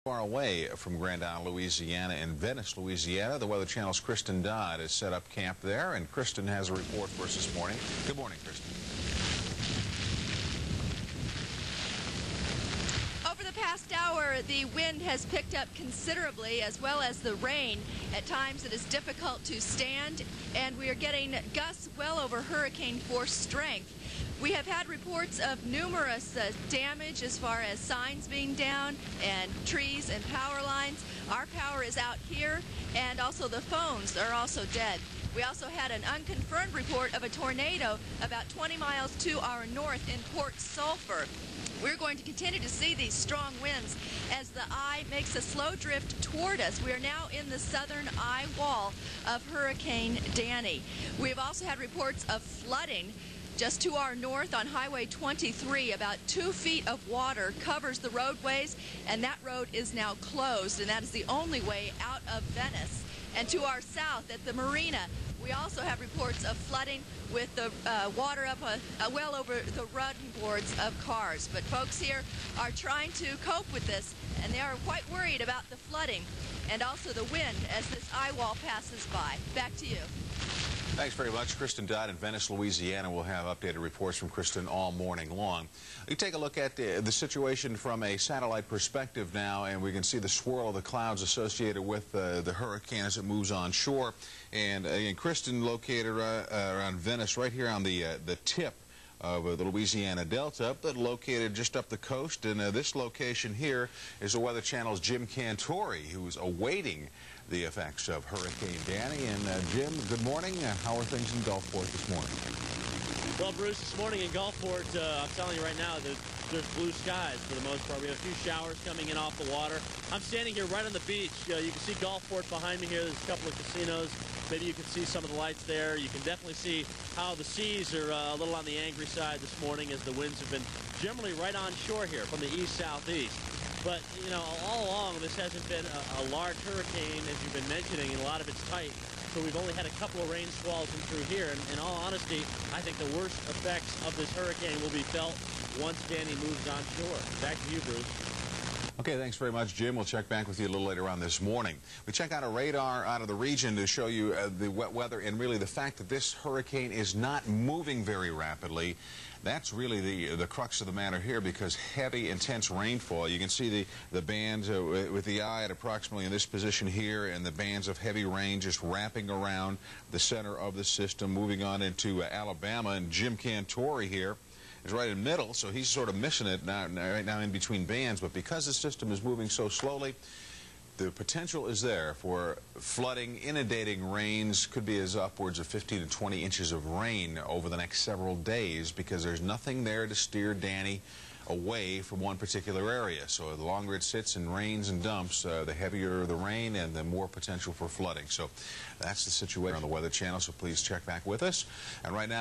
Far away from Grand Isle, Louisiana, and Venice, Louisiana. The Weather Channel's Kristen Dodd has set up camp there, and Kristen has a report for us this morning. Good morning, Kristen. Over the past hour, the wind has picked up considerably, as well as the rain. At times it is difficult to stand, and we are getting gusts well over hurricane force strength. We have had reports of numerous damage as far as signs being down and trees and power lines. Our power is out here, and also the phones are also dead. We also had an unconfirmed report of a tornado about 20 miles to our north in Port Sulphur. We're going to continue to see these strong winds as the eye makes a slow drift toward us. We are now in the southern eye wall of Hurricane Danny. We've also had reports of flooding just to our north on Highway 23. About 2 feet of water covers the roadways, and that road is now closed, and that is the only way out of Venice. And to our south at the marina, we also have reports of flooding with the water up well over the running boards of cars. But folks here are trying to cope with this, and they are quite worried about the flooding and also the wind as this eye wall passes by. Back to you. Thanks very much. Kristen Dodd in Venice, Louisiana. We'll have updated reports from Kristen all morning long. We take a look at the situation from a satellite perspective now, and we can see the swirl of the clouds associated with the hurricane as it moves on shore. And again, Kristen located around Venice, right here on the tip of the Louisiana Delta, but located just up the coast. And this location here is the Weather Channel's Jim Cantori, who's awaiting the effects of Hurricane Danny. And Jim, good morning. How are things in Gulfport this morning? Well, Bruce, this morning in Gulfport, I'm telling you right now that there's blue skies for the most part. We have a few showers coming in off the water. I'm standing here right on the beach. You can see Gulfport behind me here. There's a couple of casinos. Maybe you can see some of the lights there. You can definitely see how the seas are a little on the angry side this morning as the winds have been generally right on shore here from the east-southeast. But, you know, all along, this hasn't been a large hurricane, as you've been mentioning, and a lot of it's tight. So we've only had a couple of rain squalls in through here. And in all honesty, I think the worst effects of this hurricane will be felt once Danny moves on shore. Back to you, Bruce. Okay, thanks very much, Jim. We'll check back with you a little later on this morning. We check out a radar out of the region to show you the wet weather and really the fact that this hurricane is not moving very rapidly. That's really the crux of the matter here, because heavy, intense rainfall. You can see the bands with the eye at approximately in this position here, and the bands of heavy rain just wrapping around the center of the system, moving on into Alabama. And Jim Cantori here is right in the middle, so he's sort of missing it right now in between bands. But because the system is moving so slowly, the potential is there for flooding, inundating rains. Could be as upwards of 15 to 20 inches of rain over the next several days, because there's nothing there to steer Danny away from one particular area. So the longer it sits and rains and dumps, the heavier the rain and the more potential for flooding. So that's the situation on the Weather Channel, so please check back with us. And right now,